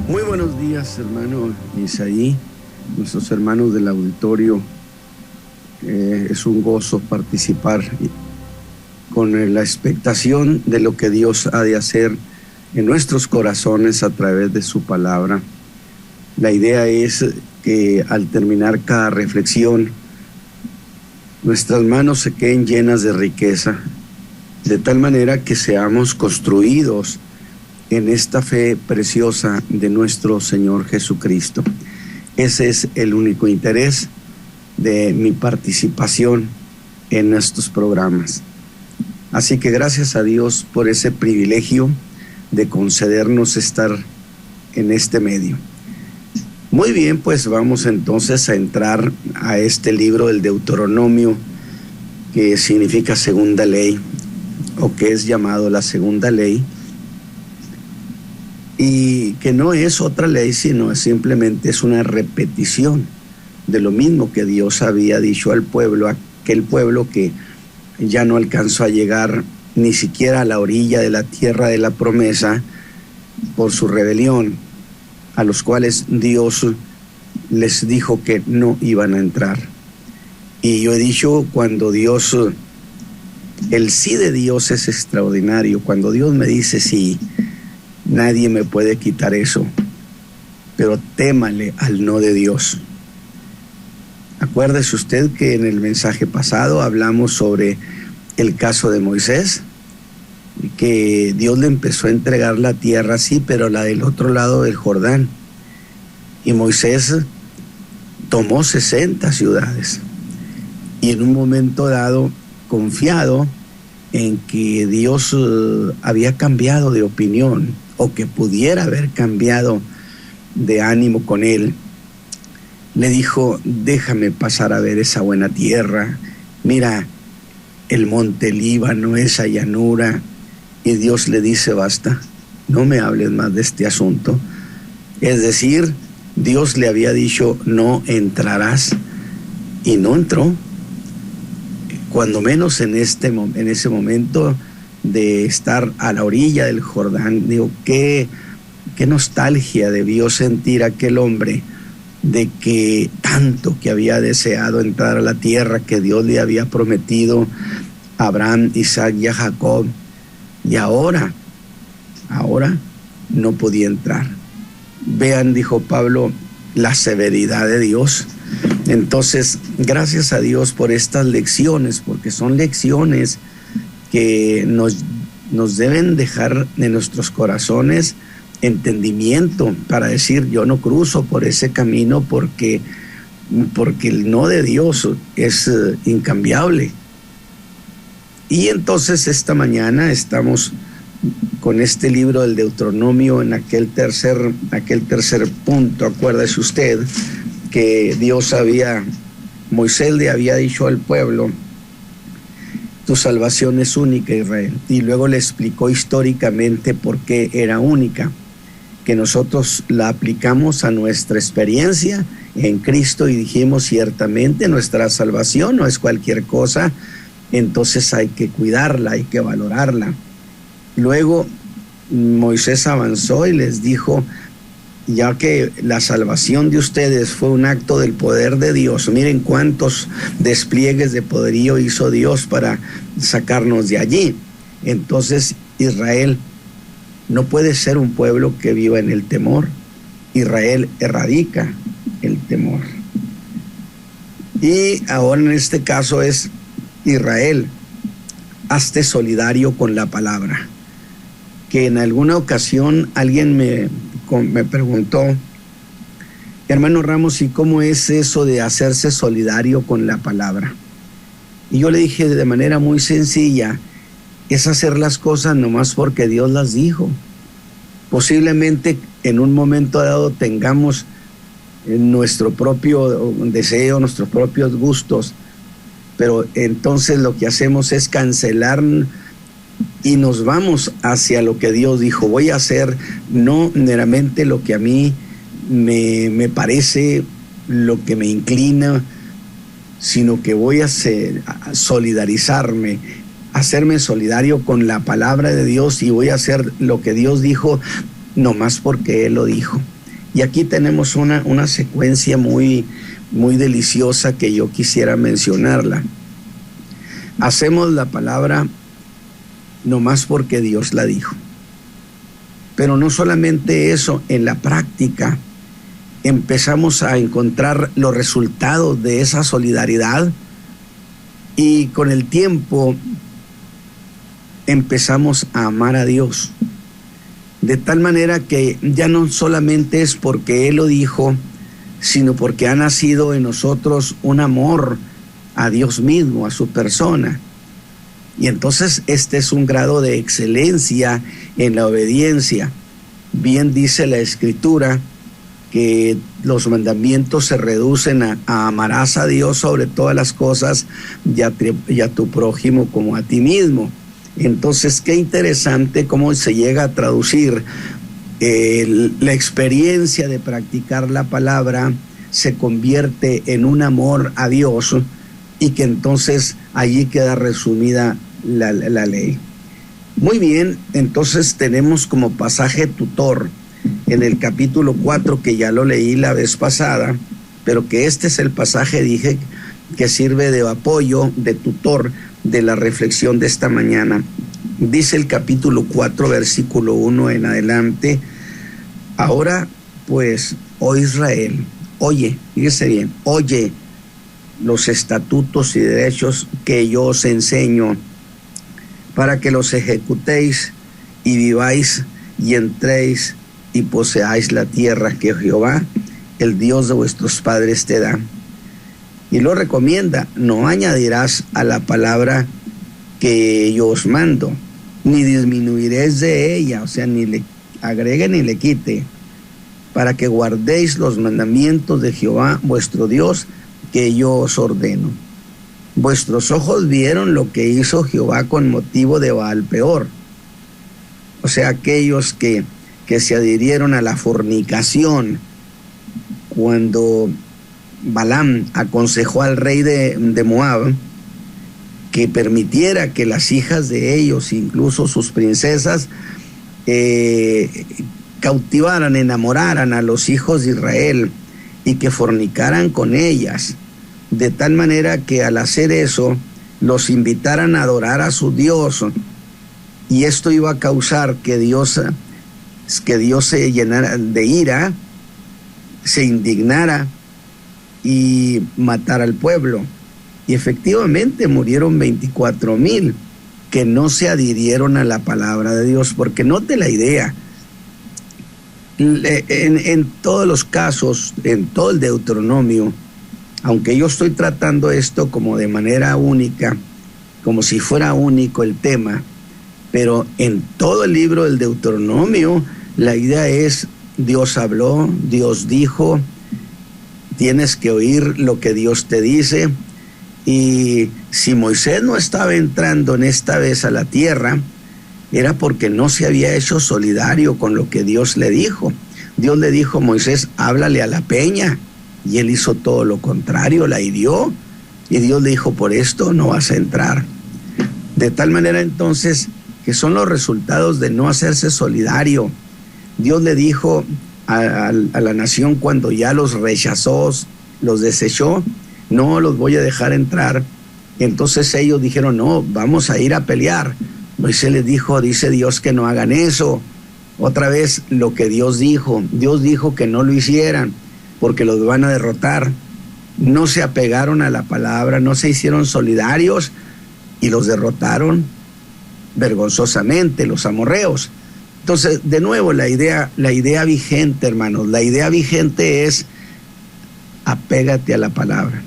Muy buenos días, hermano Isaí, nuestros hermanos del auditorio. Es un gozo participar con la expectación de lo que Dios ha de hacer en nuestros corazones a través de su palabra. La idea es que al terminar cada reflexión, nuestras manos se queden llenas de riqueza, de tal manera que seamos construidos en esta fe preciosa de nuestro Señor Jesucristo. Ese es el único interés de mi participación en estos programas. Así que gracias a Dios por ese privilegio de concedernos estar en este medio. Muy bien, pues vamos entonces a entrar a este libro del Deuteronomio, que significa segunda ley, o que es llamado la segunda ley, y que no es otra ley, sino simplemente es una repetición de lo mismo que Dios había dicho al pueblo, aquel pueblo que ya no alcanzó a llegar ni siquiera a la orilla de la tierra de la promesa por su rebelión, a los cuales Dios les dijo que no iban a entrar. Y yo he dicho, cuando Dios, el sí de Dios es extraordinario. Cuando Dios me dice sí, nadie me puede quitar eso, pero témale al no de Dios. Acuérdese usted que en el mensaje pasado hablamos sobre el caso de Moisés, que Dios le empezó a entregar la tierra, sí, pero la del otro lado del Jordán. Y Moisés tomó 60 ciudades. Y en un momento dado, confiado en que Dios había cambiado de opinión, o que pudiera haber cambiado de ánimo con él, le dijo: déjame pasar a ver esa buena tierra, mira el monte Líbano, esa llanura. Y Dios le dice: basta, no me hables más de este asunto. Es decir, Dios le había dicho: no entrarás, y no entró. Cuando menos en ese momento de estar a la orilla del Jordán. Digo, qué nostalgia debió sentir aquel hombre de que tanto que había deseado entrar a la tierra que Dios le había prometido a Abraham, Isaac y a Jacob, y ahora no podía entrar. Vean, dijo Pablo, la severidad de Dios. Entonces, gracias a Dios por estas lecciones, porque son lecciones que nos deben dejar en nuestros corazones entendimiento para decir: yo no cruzo por ese camino porque el no de Dios es incambiable. Y entonces esta mañana estamos con este libro del Deuteronomio en aquel tercer punto. Acuérdese usted que Moisés le había dicho al pueblo: tu salvación es única, Israel. Y luego le explicó históricamente por qué era única, que nosotros la aplicamos a nuestra experiencia en Cristo y dijimos: ciertamente nuestra salvación no es cualquier cosa, entonces hay que cuidarla, hay que valorarla. Luego Moisés avanzó y les dijo: ya que la salvación de ustedes fue un acto del poder de Dios, miren cuántos despliegues de poderío hizo Dios para sacarnos de allí. Entonces Israel no puede ser un pueblo que viva en el temor. Israel erradica el temor. Y ahora en este caso es: Israel, hazte solidario con la palabra. Que en alguna ocasión alguien me preguntó: hermano Ramos, ¿y cómo es eso de hacerse solidario con la palabra? Y yo le dije de manera muy sencilla: es hacer las cosas nomás porque Dios las dijo. Posiblemente en un momento dado tengamos nuestro propio deseo, nuestros propios gustos, pero entonces lo que hacemos es cancelar y nos vamos hacia lo que Dios dijo. Voy a hacer no meramente lo que a mí me parece, lo que me inclina, sino que voy a solidarizarme, hacerme solidario con la palabra de Dios, y voy a hacer lo que Dios dijo nomás porque Él lo dijo. Y aquí tenemos una secuencia muy, muy deliciosa que yo quisiera mencionarla. Hacemos la palabra nomás porque Dios la dijo. Pero no solamente eso, en la práctica empezamos a encontrar los resultados de esa solidaridad y con el tiempo empezamos a amar a Dios. De tal manera que ya no solamente es porque Él lo dijo, sino porque ha nacido en nosotros un amor a Dios mismo, a su persona. Y entonces este es un grado de excelencia en la obediencia. Bien dice la Escritura que los mandamientos se reducen a amarás a Dios sobre todas las cosas y a tu prójimo como a ti mismo. Entonces, qué interesante cómo se llega a traducir la experiencia de practicar la palabra se convierte en un amor a Dios y que entonces allí queda resumida la ley. Muy bien, entonces tenemos como pasaje tutor en el capítulo 4, que ya lo leí la vez pasada, pero que este es el pasaje, dije, que sirve de apoyo, de tutor de la reflexión de esta mañana. Dice el capítulo 4, versículo 1 en adelante: ahora pues, oh Israel, oye, fíjese bien, oye los estatutos y derechos que yo os enseño, para que los ejecutéis y viváis y entréis y poseáis la tierra que Jehová, el Dios de vuestros padres, te da. Y lo recomienda: no añadirás a la palabra que yo os mando, ni disminuiréis de ella, o sea, ni le agregue ni le quite, para que guardéis los mandamientos de Jehová vuestro Dios, que yo os ordeno. Vuestros ojos vieron lo que hizo Jehová con motivo de Baal-peor, o sea, aquellos que se adhirieron a la fornicación, cuando Balaam aconsejó al rey de Moab que permitiera que las hijas de ellos, incluso sus princesas, cautivaran, enamoraran a los hijos de Israel y que fornicaran con ellas, de tal manera que al hacer eso los invitaran a adorar a su Dios, y esto iba a causar que Dios se llenara de ira, se indignara y matara al pueblo. Y efectivamente murieron 24,000 que no se adhirieron a la palabra de Dios. Porque note la idea, en todos los casos, en todo el Deuteronomio, aunque yo estoy tratando esto como de manera única, como si fuera único el tema, pero en todo el libro del Deuteronomio la idea es: Dios habló, Dios dijo, tienes que oír lo que Dios te dice. Y si Moisés no estaba entrando en esta vez a la tierra, era porque no se había hecho solidario con lo que Dios le dijo. Dios le dijo: Moisés, háblale a la peña, y él hizo todo lo contrario, la hirió, y Dios le dijo: por esto no vas a entrar. De tal manera entonces que son los resultados de no hacerse solidario. Dios le dijo a la nación cuando ya los rechazó, los desechó: no los voy a dejar entrar. Entonces ellos dijeron: no, vamos a ir a pelear. Moisés les dijo: dice Dios que no hagan eso. Otra vez lo que Dios dijo que no lo hicieran porque los van a derrotar. No se apegaron a la palabra, no se hicieron solidarios y los derrotaron vergonzosamente los amorreos. Entonces, de nuevo, la idea vigente, hermanos, la idea vigente es: apégate a la palabra,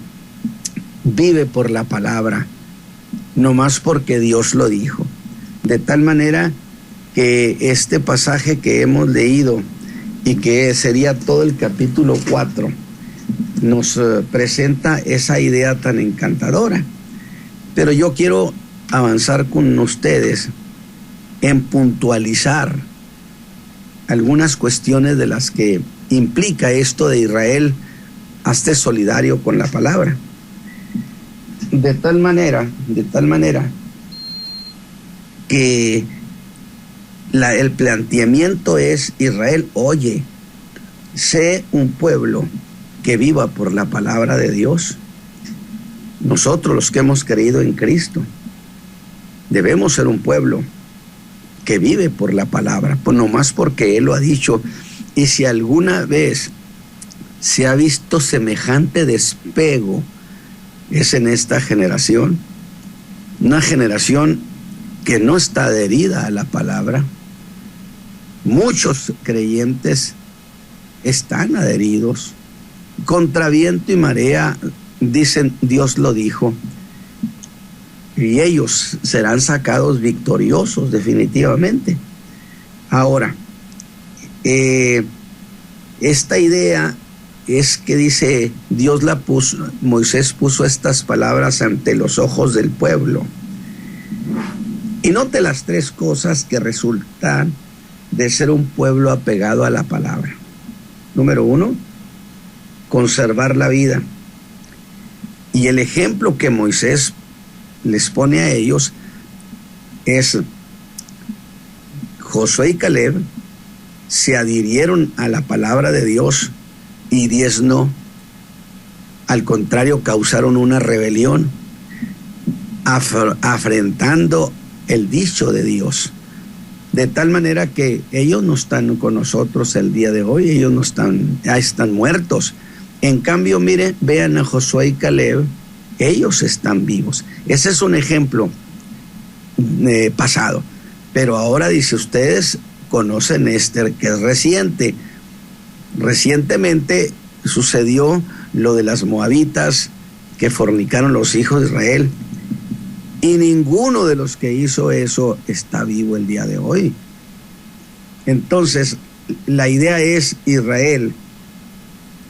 vive por la palabra, no más porque Dios lo dijo. De tal manera que este pasaje que hemos leído, y que sería todo el capítulo 4, nos presenta esa idea tan encantadora. Pero yo quiero avanzar con ustedes en puntualizar algunas cuestiones de las que implica esto de Israel hazte solidario con la palabra. De tal manera que el planteamiento es: Israel, oye, sé un pueblo que viva por la palabra de Dios. Nosotros los que hemos creído en Cristo debemos ser un pueblo que vive por la palabra, pues nomás porque Él lo ha dicho. Y si alguna vez se ha visto semejante despego, es en esta generación, una generación que no está adherida a la palabra. Muchos creyentes están adheridos, contra viento y marea, dicen Dios lo dijo, y ellos serán sacados victoriosos definitivamente. Ahora, esta idea es que dice, Dios la puso, Moisés puso estas palabras ante los ojos del pueblo. Y note las tres cosas que resultan de ser un pueblo apegado a la palabra. Número 1, conservar la vida. Y el ejemplo que Moisés les pone a ellos es Josué y Caleb se adhirieron a la palabra de Dios y 10 no. Al contrario, causaron una rebelión, afrentando el dicho de Dios. De tal manera que ellos no están con nosotros el día de hoy, ellos no están, ya están muertos. En cambio, mire, vean a Josué y Caleb, ellos están vivos. Ese es un ejemplo pasado. Pero ahora dice, ustedes conocen este que es reciente. Recientemente sucedió lo de las moabitas que fornicaron los hijos de Israel. Y ninguno de los que hizo eso está vivo el día de hoy. Entonces, la idea es Israel,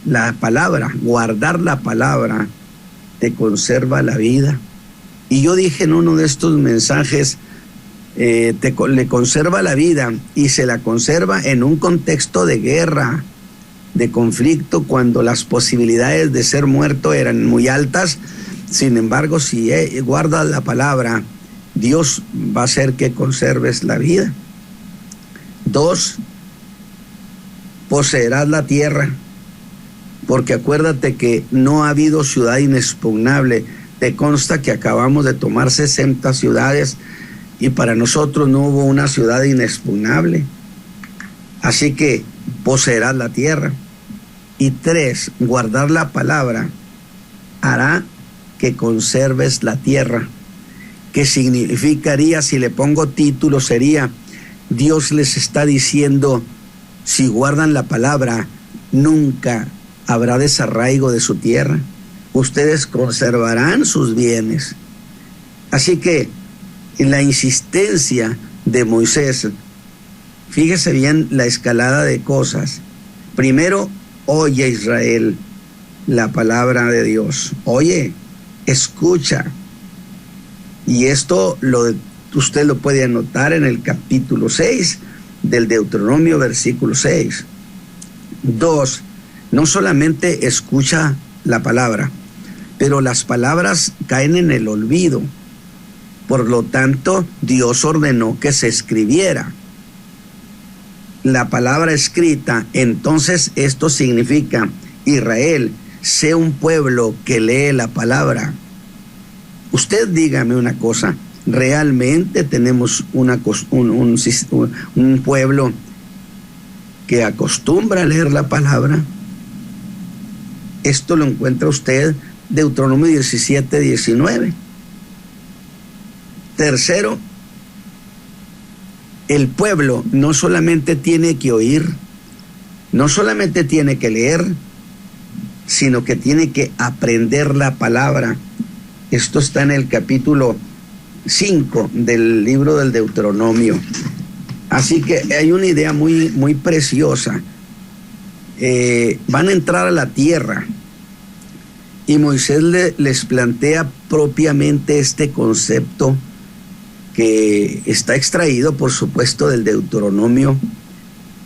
la palabra, guardar la palabra, te conserva la vida. Y yo dije en uno de estos mensajes, le conserva la vida y se la conserva en un contexto de guerra, de conflicto, cuando las posibilidades de ser muerto eran muy altas. Sin embargo, si guardas la palabra, Dios va a hacer que conserves la vida. 2, poseerás la tierra, porque acuérdate que no ha habido ciudad inexpugnable. Te consta que acabamos de tomar 60 ciudades y para nosotros no hubo una ciudad inexpugnable. Así que poseerás la tierra. Y 3, guardar la palabra hará que conserves la tierra. ¿Qué significaría? Si le pongo título, sería, Dios les está diciendo, si guardan la palabra, nunca habrá desarraigo de su tierra. Ustedes conservarán sus bienes. Así que en la insistencia de Moisés, fíjese bien la escalada de cosas. Primero, oye Israel la palabra de Dios. Oye, escucha. Y esto usted lo puede anotar en el capítulo 6 del Deuteronomio, versículo 6. 2, no solamente escucha la palabra, pero las palabras caen en el olvido. Por lo tanto, Dios ordenó que se escribiera la palabra escrita. Entonces esto significa, Israel, sé un pueblo que lee la palabra. Usted dígame una cosa, ¿realmente tenemos un pueblo que acostumbra a leer la palabra? Esto lo encuentra usted Deuteronomio 17, 19. Tercero, el pueblo no solamente tiene que oír, no solamente tiene que leer, sino que tiene que aprender la palabra. Esto está en el capítulo 5 del libro del Deuteronomio. Así que hay una idea muy, muy preciosa. Van a entrar a la tierra y Moisés les plantea propiamente este concepto que está extraído, por supuesto, del Deuteronomio.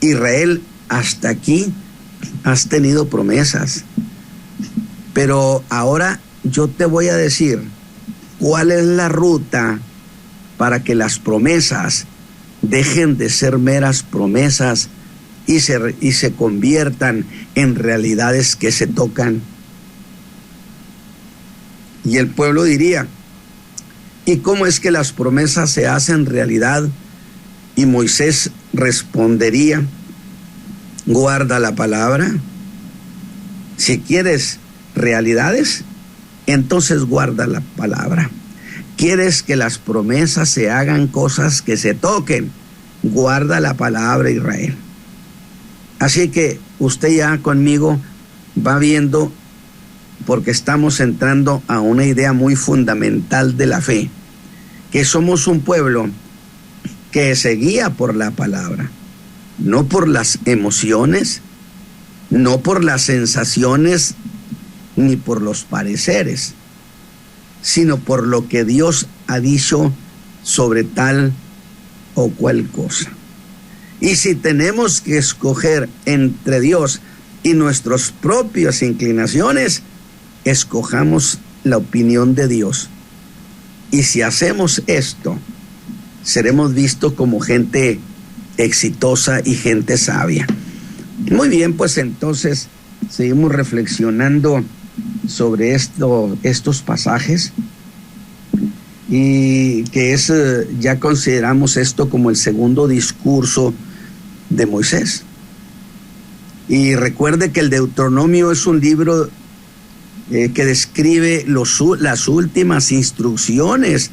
Israel, hasta aquí has tenido promesas, pero ahora yo te voy a decir cuál es la ruta para que las promesas dejen de ser meras promesas y se conviertan en realidades que se tocan. Y el pueblo diría: ¿y cómo es que las promesas se hacen realidad? Y Moisés respondería: guarda la palabra. Si quieres realidades, entonces guarda la palabra. ¿Quieres que las promesas se hagan cosas que se toquen? Guarda la palabra, Israel. Así que usted ya conmigo va viendo, porque estamos entrando a una idea muy fundamental de la fe, que somos un pueblo que se guía por la palabra, no por las emociones, no por las sensaciones, ni por los pareceres, sino por lo que Dios ha dicho sobre tal o cual cosa. Y si tenemos que escoger entre Dios y nuestras propias inclinaciones, escojamos la opinión de Dios. Y si hacemos esto, seremos vistos como gente exitosa y gente sabia. Muy bien, pues entonces seguimos reflexionando sobre estos pasajes, y que ya consideramos esto como el segundo discurso de Moisés. Y recuerde que el Deuteronomio es un libro que describe las últimas instrucciones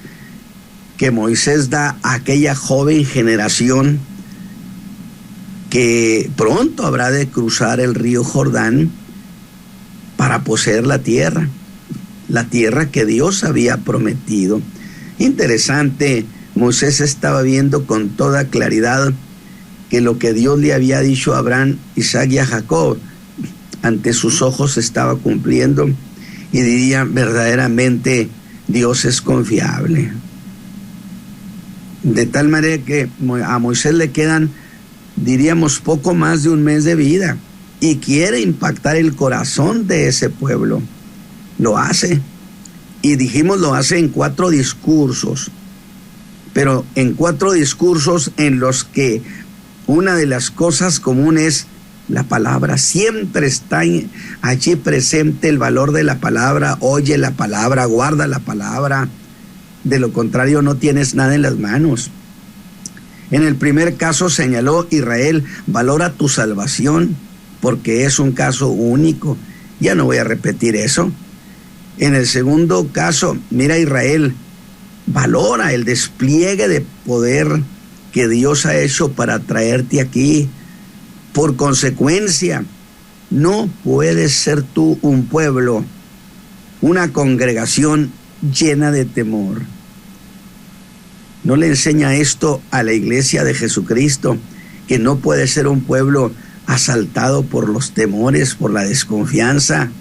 que Moisés da a aquella joven generación que pronto habrá de cruzar el río Jordán para poseer la tierra que Dios había prometido. Interesante, Moisés estaba viendo con toda claridad que lo que Dios le había dicho a Abraham, Isaac y a Jacob, ante sus ojos se estaba cumpliendo, y diría: verdaderamente Dios es confiable. De tal manera que a Moisés le quedan, diríamos, poco más de un mes de vida, y quiere impactar el corazón de ese pueblo. Lo hace, y dijimos, lo hace en 4 discursos, pero en 4 discursos en los que una de las cosas comunes es la palabra. Siempre está allí presente el valor de la palabra. Oye la palabra, guarda la palabra, de lo contrario no tienes nada en las manos. En el primer caso señaló: Israel, valora tu salvación, porque es un caso único. Ya no voy a repetir eso. En el segundo caso, mira, Israel, valora el despliegue de poder que Dios ha hecho para traerte aquí. Por consecuencia, no puedes ser tú un pueblo, una congregación llena de temor. ¿No le enseña esto a la iglesia de Jesucristo, que no puede ser un pueblo asaltado por los temores, por la desconfianza?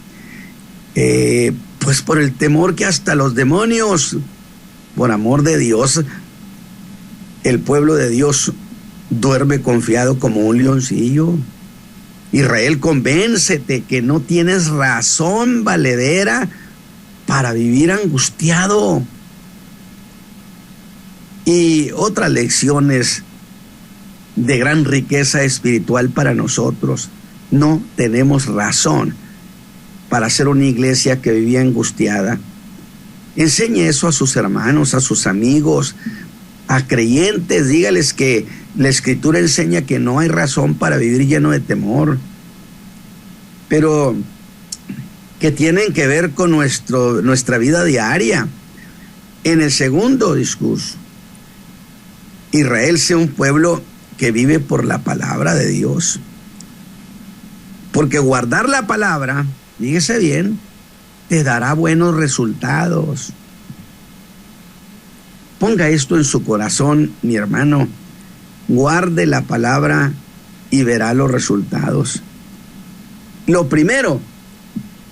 Pues por el temor que hasta los demonios, por amor de Dios, el pueblo de Dios duerme confiado como un leoncillo. Israel, convéncete que no tienes razón valedera para vivir angustiado. Y otras lecciones de gran riqueza espiritual para nosotros: no tenemos razón para ser una iglesia que vivía angustiada. Enseñe eso a sus hermanos, a sus amigos, a creyentes. Dígales que la Escritura enseña que no hay razón para vivir lleno de temor, pero que tienen que ver con nuestra vida diaria. En el segundo discurso, Israel sea un pueblo que vive por la palabra de Dios, porque guardar la palabra, fíjese bien, te dará buenos resultados. Ponga esto en su corazón, mi hermano. Guarde la palabra y verá los resultados. Lo primero,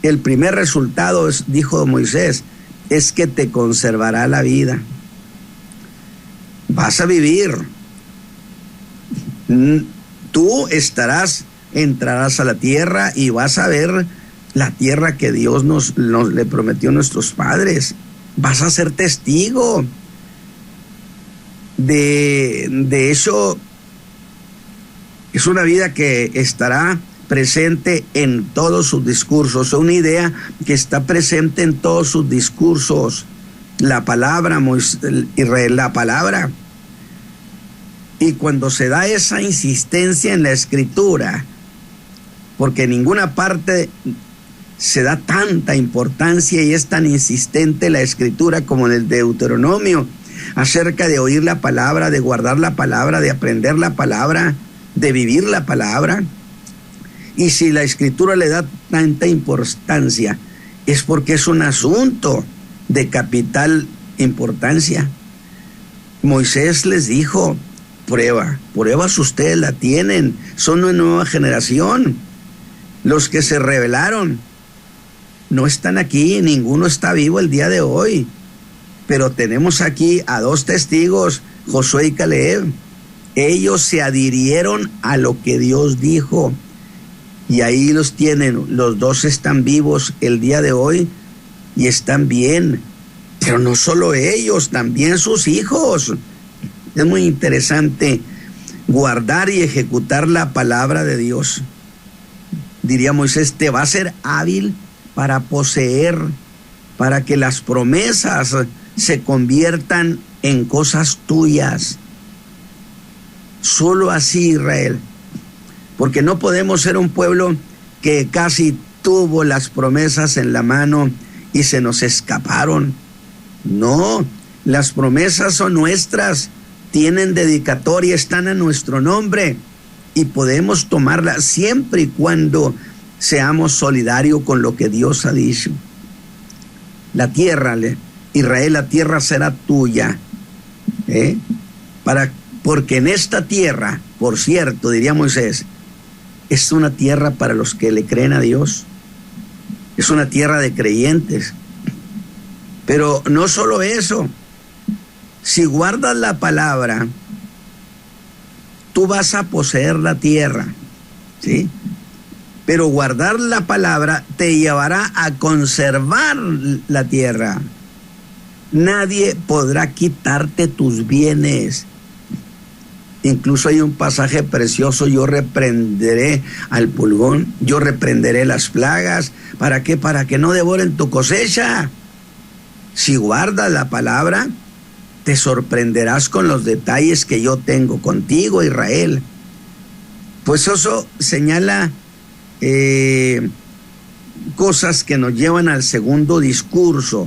el primer resultado es, dijo Moisés, es que te conservará la vida. Vas a vivir. Tú entrarás a la tierra y vas a ver la tierra que Dios nos le prometió a nuestros padres. Vas a ser testigo de eso. Es una vida que estará presente en todos sus discursos, una idea que está presente en todos sus discursos. La palabra, Israel, la palabra. Y cuando se da esa insistencia en la escritura, porque en ninguna parte se da tanta importancia y es tan insistente la escritura como en el Deuteronomio, acerca de oír la palabra, de guardar la palabra, de aprender la palabra, de vivir la palabra. Y si la escritura le da tanta importancia, es porque es un asunto de capital importancia. Moisés les dijo: pruebas ustedes la tienen, son una nueva generación. Los que se rebelaron no están aquí, ninguno está vivo el día de hoy, pero tenemos aquí a dos testigos, Josué y Caleb. Ellos se adhirieron a lo que Dios dijo, y ahí los tienen. Los dos están vivos el día de hoy y están bien, pero no solo ellos, también sus hijos. Es muy interesante guardar y ejecutar la palabra de Dios. Diría Moisés: te va a ser hábil para poseer, para que las promesas se conviertan en cosas tuyas. Solo así, Israel, porque no podemos ser un pueblo que casi tuvo las promesas en la mano y se nos escaparon. No, las promesas son nuestras, tienen dedicatoria, están a nuestro nombre y podemos tomarlas siempre y cuando seamos solidarios con lo que Dios ha dicho. La tierra, Israel, la tierra será tuya, porque en esta tierra, por cierto, diría Moisés, es una tierra para los que le creen a Dios, es una tierra de creyentes. Pero no solo eso, si guardas la palabra, tú vas a poseer la tierra, ¿sí? Pero guardar la palabra te llevará a conservar la tierra. Nadie podrá quitarte tus bienes. Incluso hay un pasaje precioso: yo reprenderé al pulgón, yo reprenderé las plagas. ¿Para qué? Para que no devoren tu cosecha. Si guardas la palabra, te sorprenderás con los detalles que yo tengo contigo, Israel. Pues eso señala cosas que nos llevan al segundo discurso.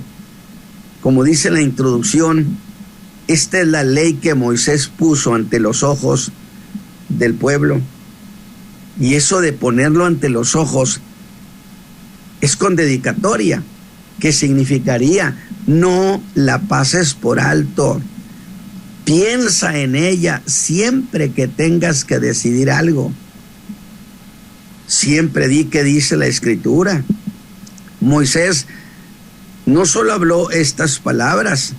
Como dice la introducción, esta es la ley que Moisés puso ante los ojos del pueblo. Y eso de ponerlo ante los ojos es con dedicatoria, que significaría: no la pases por alto. Piensa en ella siempre que tengas que decidir algo. Siempre di que dice la escritura. Moisés no solo habló estas palabras,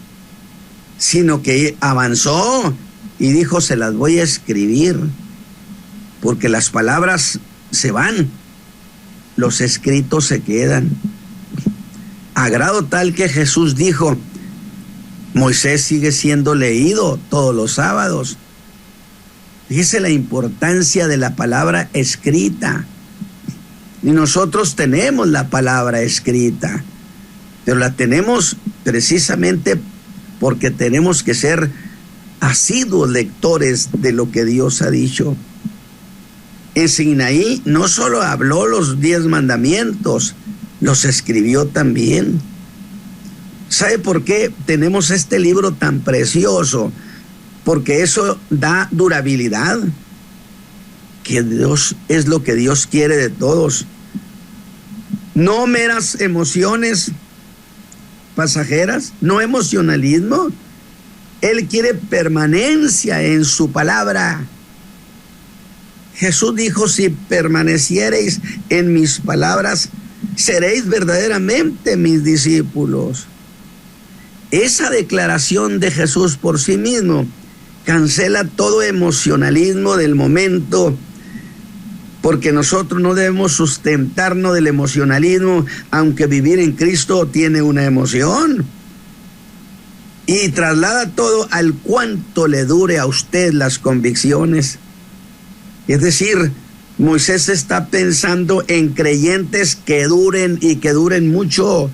sino que avanzó y dijo: se las voy a escribir, porque las palabras se van, los escritos se quedan. A grado tal que Jesús dijo: Moisés sigue siendo leído todos los sábados. Fíjese la importancia de la palabra escrita. Y nosotros tenemos la palabra escrita, pero la tenemos precisamente porque tenemos que ser asiduos lectores de lo que Dios ha dicho. En Sinaí no solo habló los 10 mandamientos, los escribió también. ¿Sabe por qué tenemos este libro tan precioso? Porque eso da durabilidad, que Dios es lo que Dios quiere de todos. No meras emociones pasajeras, no emocionalismo. Él quiere permanencia en su palabra. Jesús dijo: si permaneciereis en mis palabras, seréis verdaderamente mis discípulos. Esa declaración de Jesús por sí mismo cancela todo emocionalismo del momento, porque nosotros no debemos sustentarnos del emocionalismo, aunque vivir en Cristo tiene una emoción. Y traslada todo al cuánto le dure a usted las convicciones. Es decir, Moisés está pensando en creyentes que duren y que duren mucho.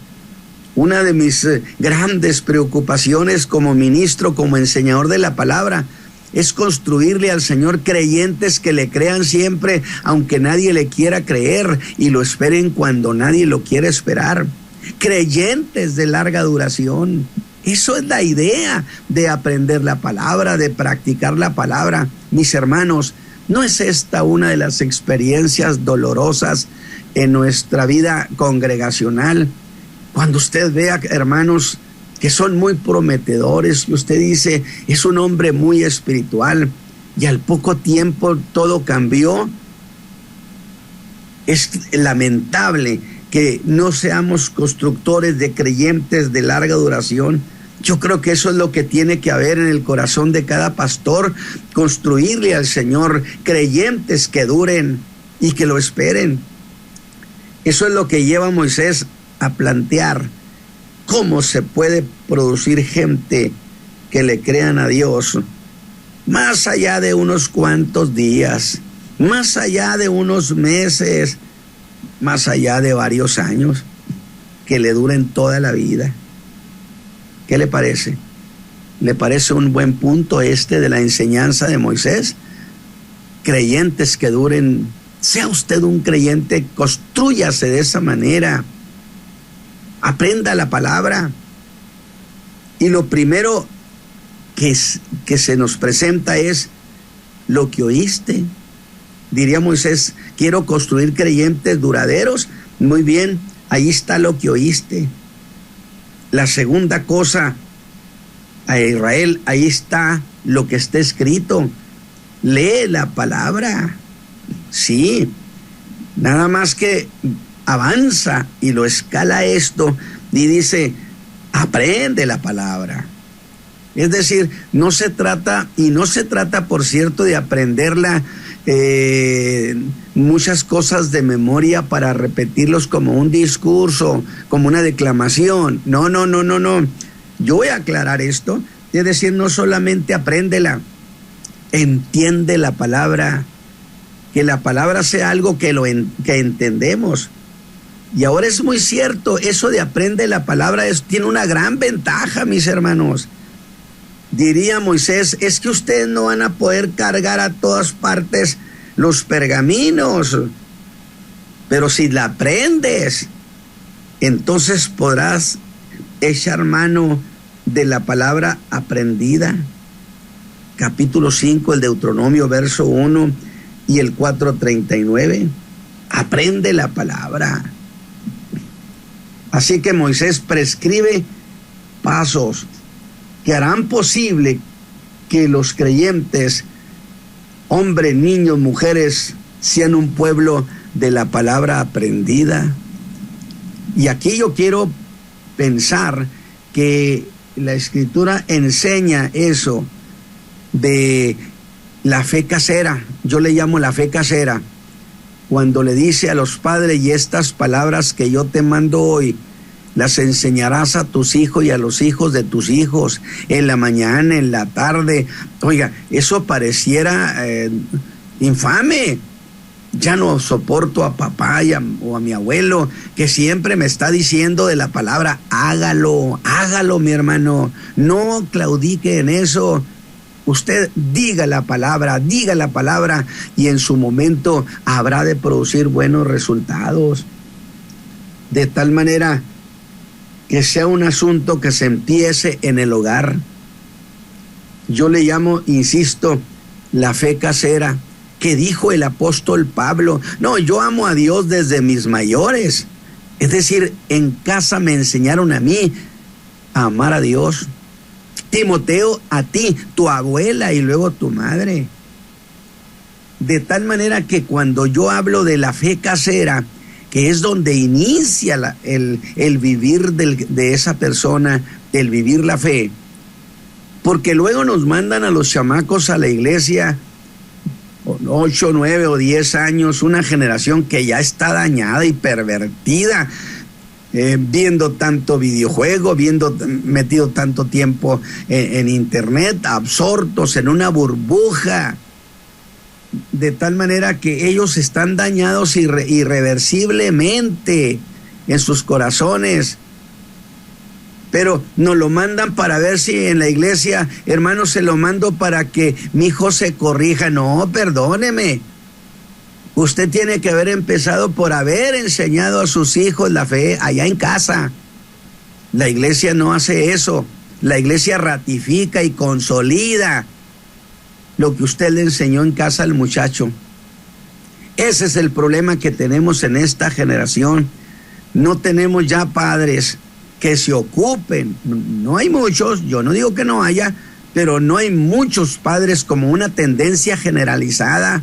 Una de mis grandes preocupaciones como ministro, como enseñador de la palabra, es construirle al Señor creyentes que le crean siempre, aunque nadie le quiera creer, y lo esperen cuando nadie lo quiera esperar. Creyentes de larga duración. Eso es la idea de aprender la palabra, de practicar la palabra. Mis hermanos, ¿no es esta una de las experiencias dolorosas en nuestra vida congregacional? Cuando usted vea, hermanos, que son muy prometedores, y usted dice, es un hombre muy espiritual, y al poco tiempo todo cambió. Es lamentable que no seamos constructores de creyentes de larga duración. Yo creo que eso es lo que tiene que haber en el corazón de cada pastor, construirle al Señor creyentes que duren y que lo esperen. Eso es lo que lleva a Moisés a plantear cómo se puede producir gente que le crean a Dios, más allá de unos cuantos días, más allá de unos meses, más allá de varios años, que le duren toda la vida. ¿Qué le parece? ¿Le parece un buen punto este de la enseñanza de Moisés? Creyentes que duren. Sea usted un creyente, constrúyase de esa manera. Aprenda la palabra. Y lo primero que se nos presenta es lo que oíste. Diría Moisés, quiero construir creyentes duraderos. Muy bien, ahí está lo que oíste. La segunda cosa, a Israel, ahí está lo que está escrito. Lee la palabra. Sí, nada más que avanza y lo escala esto y dice, aprende la palabra. Es decir, no se trata, por cierto, de aprenderla muchas cosas de memoria para repetirlos como un discurso, como una declamación. No. Yo voy a aclarar esto. Es decir, no solamente apréndela, entiende la palabra, que la palabra sea algo que entendemos. Y ahora es muy cierto, eso de aprende la palabra tiene una gran ventaja, mis hermanos. Diría Moisés, es que ustedes no van a poder cargar a todas partes los pergaminos, pero si la aprendes, entonces podrás echar mano de la palabra aprendida. Capítulo 5, el Deuteronomio, verso 1 y el 4:39. Aprende la palabra. Así que Moisés prescribe pasos que harán posible que los creyentes, hombres, niños, mujeres, sean un pueblo de la palabra aprendida. Y aquí yo quiero pensar que la Escritura enseña eso de la fe casera. Yo le llamo la fe casera, cuando le dice a los padres, y estas palabras que yo te mando hoy, las enseñarás a tus hijos y a los hijos de tus hijos, en la mañana, en la tarde. Oiga, eso pareciera infame. Ya no soporto a papá o a mi abuelo, que siempre me está diciendo de la palabra, hágalo, mi hermano, no claudique en eso. Usted diga la palabra, y en su momento habrá de producir buenos resultados. De tal manera que sea un asunto que se empiece en el hogar. Yo le llamo, insisto, la fe casera, que dijo el apóstol Pablo. No, yo amo a Dios desde mis mayores. Es decir, en casa me enseñaron a mí a amar a Dios. Timoteo, a ti, tu abuela y luego tu madre. De tal manera que cuando yo hablo de la fe casera, que es donde inicia el vivir de esa persona, el vivir la fe, porque luego nos mandan a los chamacos a la iglesia, 8, 9 o 10 años, una generación que ya está dañada y pervertida, viendo tanto videojuego, metido tanto tiempo en internet, absortos en una burbuja de tal manera que ellos están dañados irreversiblemente en sus corazones. Pero nos lo mandan para ver si en la iglesia, hermano, se lo mando para que mi hijo se corrija. No, perdóneme. Usted tiene que haber empezado por haber enseñado a sus hijos la fe allá en casa. La iglesia no hace eso. La iglesia ratifica y consolida lo que usted le enseñó en casa al muchacho. Ese es el problema que tenemos en esta generación. No tenemos ya padres que se ocupen. No hay muchos, yo no digo que no haya, pero no hay muchos padres, como una tendencia generalizada,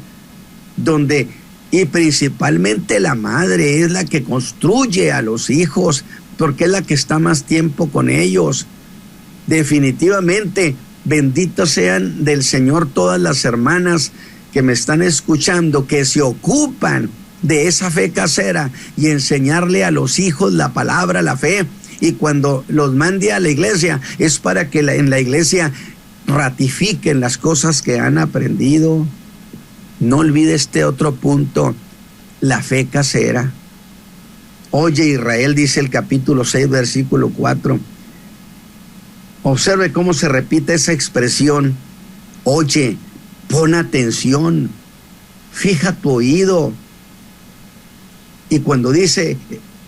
donde, y principalmente la madre es la que construye a los hijos, porque es la que está más tiempo con ellos. Definitivamente, benditos sean del Señor todas las hermanas que me están escuchando, que se ocupan de esa fe casera y enseñarle a los hijos la palabra, la fe. Y cuando los mande a la iglesia es para que en la iglesia ratifiquen las cosas que han aprendido. No olvide este otro punto, la fe casera. Oye, Israel, dice el capítulo 6, versículo 4. Observe cómo se repite esa expresión. Oye, pon atención, fija tu oído. Y cuando dice,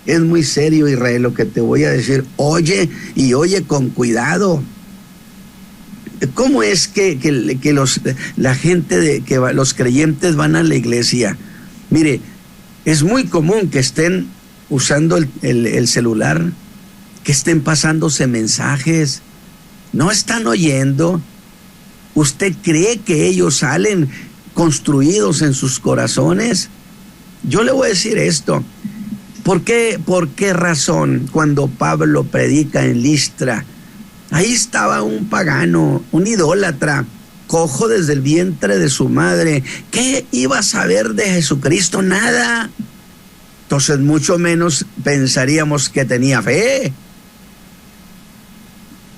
es muy serio, Israel, lo que te voy a decir, oye, y oye con cuidado. ¿Cómo es que la gente, los creyentes van a la iglesia? Mire, es muy común que estén usando el celular, que estén pasándose mensajes. No están oyendo. ¿Usted cree que ellos salen construidos en sus corazones? Yo le voy a decir esto. ¿Por qué razón cuando Pablo predica en Listra, ahí estaba un pagano, un idólatra, cojo desde el vientre de su madre? ¿Qué iba a saber de Jesucristo? Nada. Entonces mucho menos pensaríamos que tenía fe.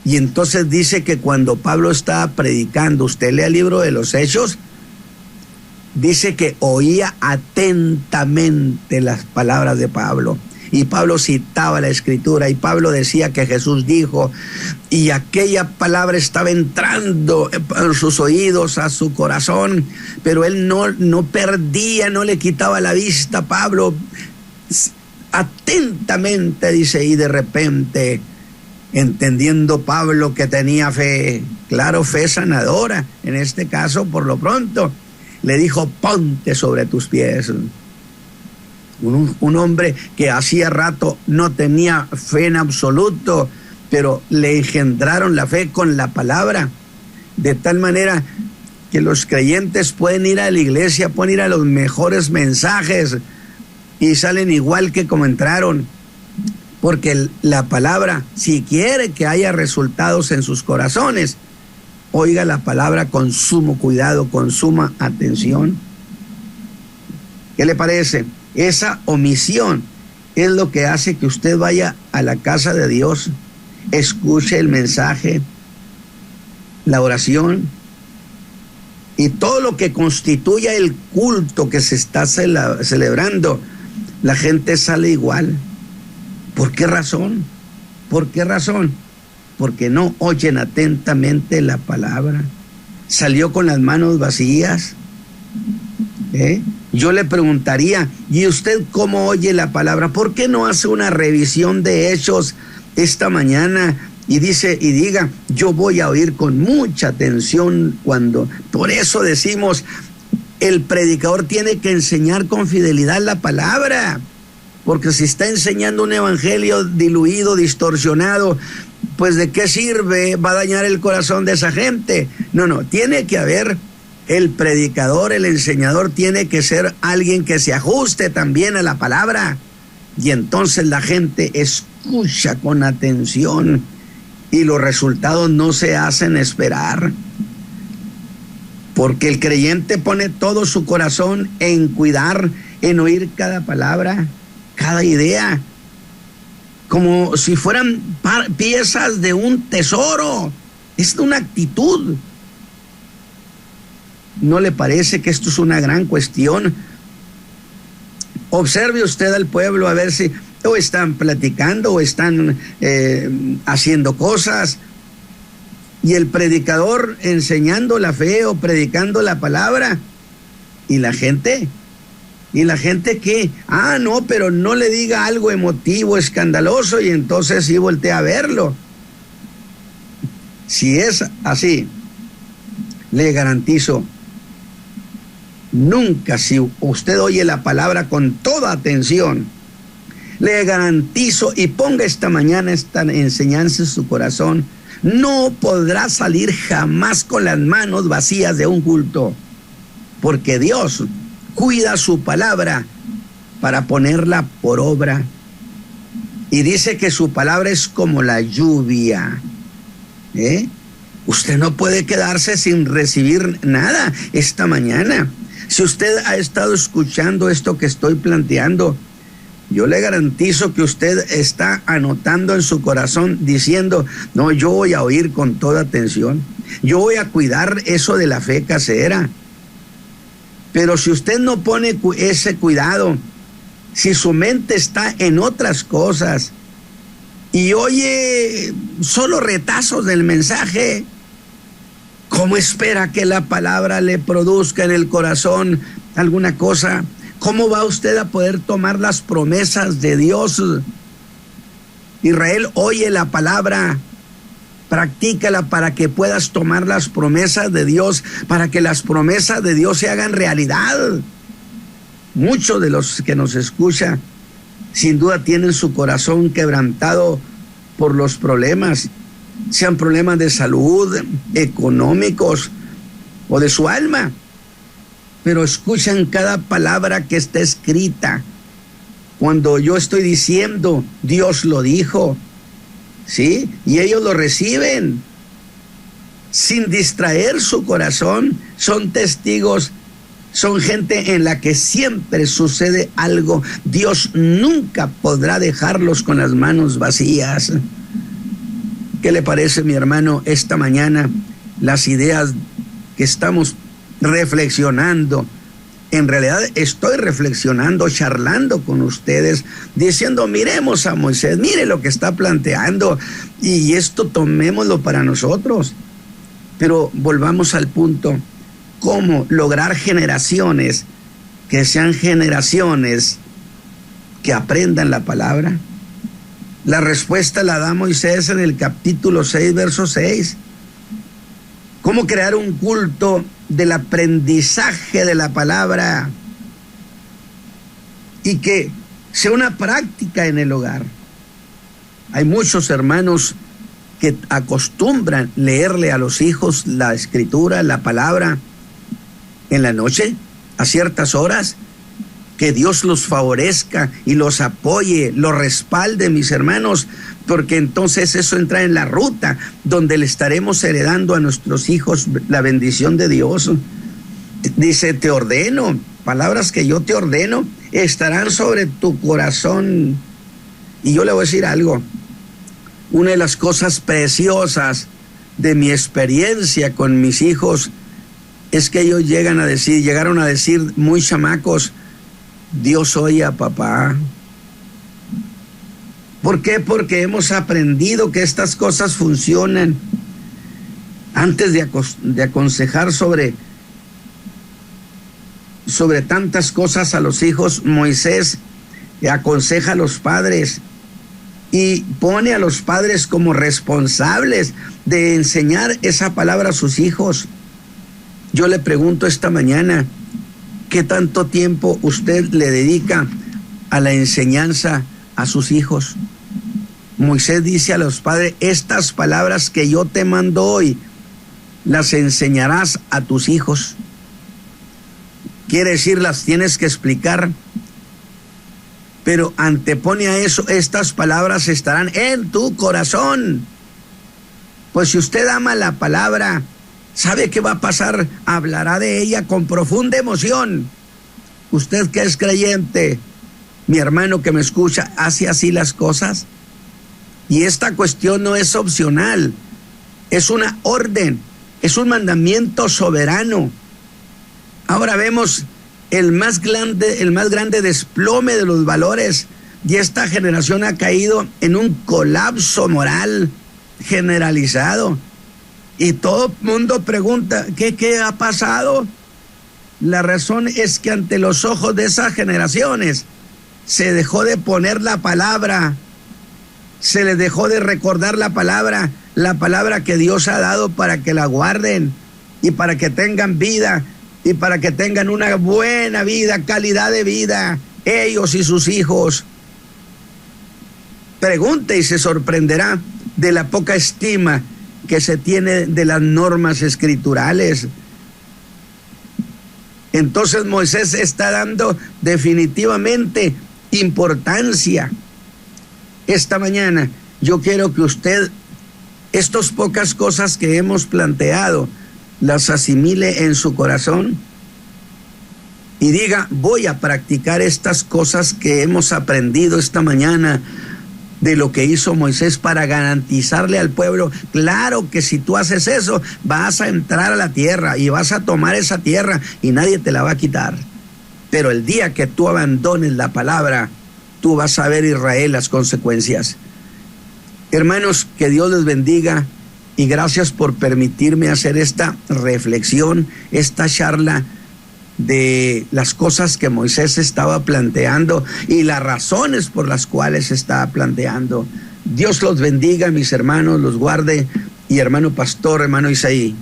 Y entonces dice que cuando Pablo estaba predicando, usted lea el libro de los Hechos, dice que oía atentamente las palabras de Pablo. Y Pablo citaba la escritura y Pablo decía que Jesús dijo, y aquella palabra estaba entrando en sus oídos, a su corazón, pero él no perdía, no le quitaba la vista a Pablo. Atentamente dice, y de repente, entendiendo Pablo que tenía fe, claro, fe sanadora, en este caso por lo pronto, le dijo, ponte sobre tus pies. Un hombre que hacía rato no tenía fe en absoluto, pero le engendraron la fe con la palabra, de tal manera que los creyentes pueden ir a la iglesia, pueden ir a los mejores mensajes y salen igual que como entraron, porque la palabra, si quiere que haya resultados en sus corazones, oiga la palabra con sumo cuidado, con suma atención. ¿Qué le parece? Esa omisión es lo que hace que usted vaya a la casa de Dios, escuche el mensaje, la oración y todo lo que constituya el culto que se está celebrando. La gente sale igual. ¿Por qué razón? ¿Por qué razón? Porque no oyen atentamente la palabra. Salió con las manos vacías. Yo le preguntaría, ¿y usted cómo oye la palabra? ¿Por qué no hace una revisión de Hechos esta mañana y diga, yo voy a oír con mucha atención cuando? Por eso decimos, el predicador tiene que enseñar con fidelidad la palabra, porque si está enseñando un evangelio diluido, distorsionado, pues ¿de qué sirve? Va a dañar el corazón de esa gente. No, tiene que haber el predicador, el enseñador tiene que ser alguien que se ajuste también a la palabra, y entonces la gente escucha con atención y los resultados no se hacen esperar, porque el creyente pone todo su corazón en cuidar, en oír cada palabra, cada idea, como si fueran piezas de un tesoro. Es una actitud. ¿No le parece que esto es una gran cuestión? Observe usted al pueblo a ver si o están platicando o están haciendo cosas, y el predicador enseñando la fe o predicando la palabra, y la gente que, no, pero no le diga algo emotivo, escandaloso, y entonces sí voltea a verlo. Si es así, le garantizo, nunca, si usted oye la palabra con toda atención, le garantizo, y ponga esta mañana esta enseñanza en su corazón, no podrá salir jamás con las manos vacías de un culto, porque Dios cuida su palabra para ponerla por obra. Y dice que su palabra es como la lluvia. Usted no puede quedarse sin recibir nada esta mañana. Si usted ha estado escuchando esto que estoy planteando, yo le garantizo que usted está anotando en su corazón diciendo, no, yo voy a oír con toda atención, yo voy a cuidar eso de la fe casera. Pero si usted no pone ese cuidado, si su mente está en otras cosas y oye solo retazos del mensaje, ¿cómo espera que la palabra le produzca en el corazón alguna cosa? ¿Cómo va usted a poder tomar las promesas de Dios? Israel, oye la palabra, practícala para que puedas tomar las promesas de Dios, para que las promesas de Dios se hagan realidad. Muchos de los que nos escuchan, sin duda tienen su corazón quebrantado por los problemas, sean problemas de salud, económicos o de su alma, pero escuchan cada palabra que está escrita. Cuando yo estoy diciendo, Dios lo dijo, ¿sí? Y ellos lo reciben sin distraer su corazón, son testigos, son gente en la que siempre sucede algo. Dios nunca podrá dejarlos con las manos vacías. ¿Qué le parece, mi hermano, esta mañana las ideas que estamos reflexionando? En realidad estoy reflexionando, charlando con ustedes, diciendo, miremos a Moisés, mire lo que está planteando, y esto tomémoslo para nosotros. Pero volvamos al punto, ¿cómo lograr generaciones que sean generaciones que aprendan la palabra? La respuesta la da Moisés en el capítulo 6, verso 6. ¿Cómo crear un culto del aprendizaje de la palabra y que sea una práctica en el hogar? Hay muchos hermanos que acostumbran leerle a los hijos la escritura, la palabra, en la noche, a ciertas horas. Que Dios los favorezca y los apoye, los respalde, mis hermanos, porque entonces eso entra en la ruta donde le estaremos heredando a nuestros hijos la bendición de Dios. Dice, te ordeno, palabras que yo te ordeno, estarán sobre tu corazón. Y yo le voy a decir algo, una de las cosas preciosas de mi experiencia con mis hijos es que ellos llegaron a decir muy chamacos, Dios oye a papá. ¿Por qué? Porque hemos aprendido que estas cosas funcionan. Antes de aconsejar sobre tantas cosas a los hijos, Moisés aconseja a los padres y pone a los padres como responsables de enseñar esa palabra a sus hijos. Yo le pregunto esta mañana, ¿qué tanto tiempo usted le dedica a la enseñanza a sus hijos? Moisés dice a los padres, estas palabras que yo te mando hoy, las enseñarás a tus hijos. Quiere decir, las tienes que explicar, pero antepone a eso, estas palabras estarán en tu corazón. Pues si usted ama la palabra, ¿sabe qué va a pasar? Hablará de ella con profunda emoción. Usted que es creyente, mi hermano que me escucha, ¿hace así las cosas? Y esta cuestión no es opcional, es una orden, es un mandamiento soberano. Ahora vemos el más grande desplome de los valores, y esta generación ha caído en un colapso moral generalizado. Y todo el mundo pregunta, ¿qué ha pasado? La razón es que ante los ojos de esas generaciones se dejó de poner la palabra, se les dejó de recordar la palabra que Dios ha dado para que la guarden y para que tengan vida y para que tengan una buena vida, calidad de vida, ellos y sus hijos. Pregunte y se sorprenderá de la poca estima que se tiene de las normas escriturales. Entonces Moisés está dando definitivamente importancia. Esta mañana yo quiero que usted estas pocas cosas que hemos planteado las asimile en su corazón y diga, voy a practicar estas cosas que hemos aprendido esta mañana de lo que hizo Moisés para garantizarle al pueblo. Claro que si tú haces eso, vas a entrar a la tierra y vas a tomar esa tierra y nadie te la va a quitar. Pero el día que tú abandones la palabra, tú vas a ver, Israel, las consecuencias. Hermanos, que Dios les bendiga y gracias por permitirme hacer esta reflexión, esta charla de las cosas que Moisés estaba planteando y las razones por las cuales estaba planteando. Dios los bendiga, mis hermanos, los guarde, y hermano pastor, hermano Isaí.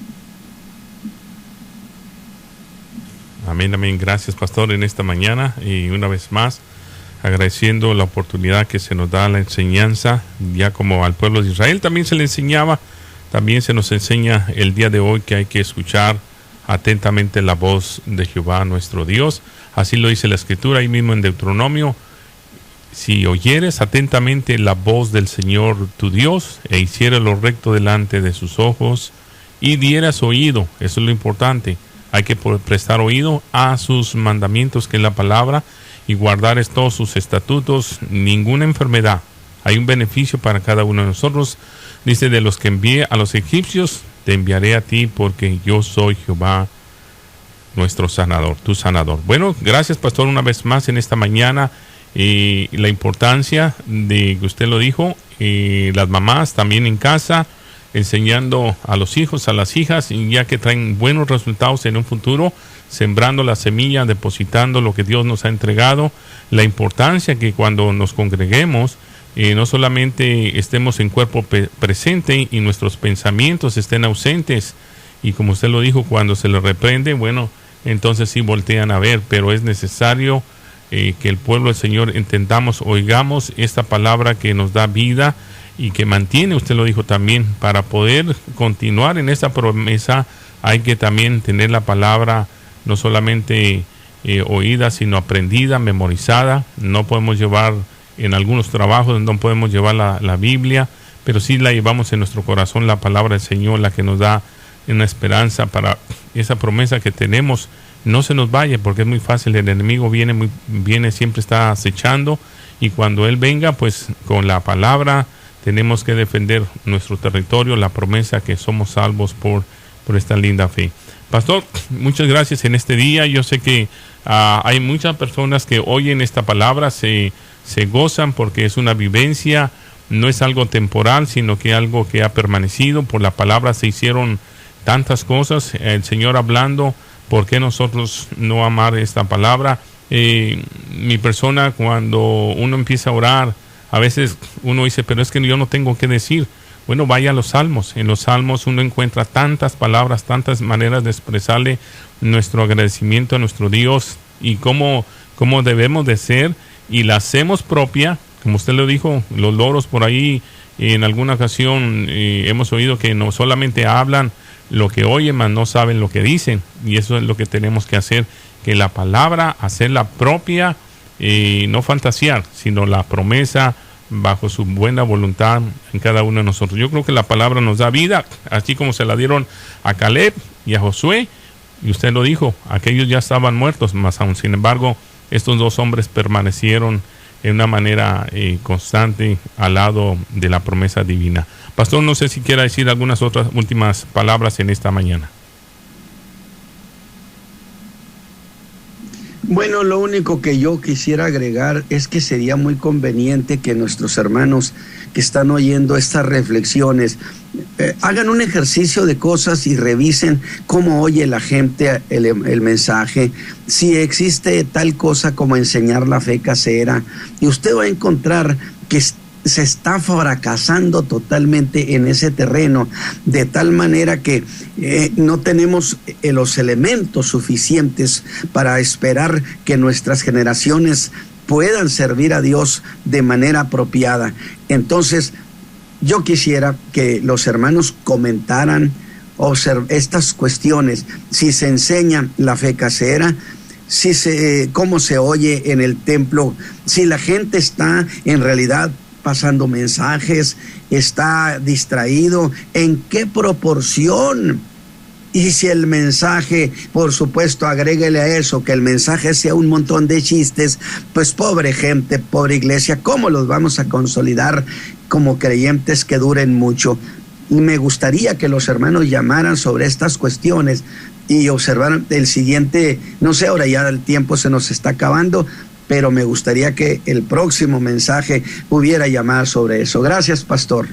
Amén, amén. Gracias, pastor, en esta mañana, y una vez más agradeciendo la oportunidad que se nos da la enseñanza, ya como al pueblo de Israel también se le enseñaba, también se nos enseña el día de hoy que hay que escuchar atentamente la voz de Jehová nuestro Dios. Así lo dice la Escritura ahí mismo en Deuteronomio: si oyeres atentamente la voz del Señor tu Dios, e hicieres lo recto delante de sus ojos, y dieras oído, eso es lo importante, hay que prestar oído a sus mandamientos, que es la palabra, y guardares todos sus estatutos, ninguna enfermedad. Hay un beneficio para cada uno de nosotros. Dice, de los que envié a los egipcios, te enviaré a ti, porque yo soy Jehová, nuestro sanador, tu sanador. Bueno, gracias, pastor, una vez más en esta mañana. La importancia de que usted lo dijo, las mamás también en casa, enseñando a los hijos, a las hijas, y ya que traen buenos resultados en un futuro, sembrando la semilla, depositando lo que Dios nos ha entregado. La importancia que cuando nos congreguemos, no solamente estemos en cuerpo presente y nuestros pensamientos estén ausentes, y como usted lo dijo, cuando se les reprende, bueno, entonces sí voltean a ver, pero es necesario que el pueblo del Señor entendamos, oigamos esta palabra que nos da vida y que mantiene, usted lo dijo también, para poder continuar en esta promesa hay que también tener la palabra no solamente oída, sino aprendida, memorizada. No podemos llevar en algunos trabajos, no podemos llevar la Biblia, pero sí la llevamos en nuestro corazón, la palabra del Señor, la que nos da una esperanza para esa promesa que tenemos. No se nos vaya, porque es muy fácil, el enemigo viene, siempre está acechando, y cuando él venga, pues con la palabra tenemos que defender nuestro territorio, la promesa que somos salvos por esta linda fe. Pastor, muchas gracias en este día. Yo sé que hay muchas personas que oyen esta palabra, se gozan porque es una vivencia, no es algo temporal, sino que algo que ha permanecido. Por la palabra se hicieron tantas cosas, el Señor hablando. ¿Por qué nosotros no amar esta palabra? Mi persona, cuando uno empieza a orar, a veces uno dice, pero es que yo no tengo qué decir. Bueno, vaya a los salmos. En los salmos uno encuentra tantas palabras, tantas maneras de expresarle nuestro agradecimiento a nuestro Dios y cómo debemos de ser, y la hacemos propia. Como usted lo dijo, los loros por ahí, en alguna ocasión hemos oído que no solamente hablan lo que oyen, mas no saben lo que dicen, y eso es lo que tenemos que hacer, que la palabra, hacerla propia, no fantasear, sino la promesa bajo su buena voluntad en cada uno de nosotros. Yo creo que la palabra nos da vida, así como se la dieron a Caleb y a Josué, y usted lo dijo, aquellos ya estaban muertos, mas aún sin embargo estos dos hombres permanecieron en una manera constante al lado de la promesa divina. Pastor, no sé si quiera decir algunas otras últimas palabras en esta mañana. Bueno, lo único que yo quisiera agregar es que sería muy conveniente que nuestros hermanos que están oyendo estas reflexiones hagan un ejercicio de cosas y revisen cómo oye la gente el mensaje, si existe tal cosa como enseñar la fe casera, y usted va a encontrar que se está fracasando totalmente en ese terreno, de tal manera que no tenemos los elementos suficientes para esperar que nuestras generaciones puedan servir a Dios de manera apropiada. Entonces, yo quisiera que los hermanos comentaran estas cuestiones, si se enseña la fe casera, cómo se oye en el templo, si la gente está en realidad pasando mensajes, está distraído, en qué proporción. Y si el mensaje, por supuesto, agréguele a eso, que el mensaje sea un montón de chistes, pues pobre gente, pobre iglesia, ¿cómo los vamos a consolidar como creyentes que duren mucho? Y me gustaría que los hermanos llamaran sobre estas cuestiones y observaran el siguiente, no sé, ahora ya el tiempo se nos está acabando, pero me gustaría que el próximo mensaje hubiera llamado sobre eso. Gracias, pastor.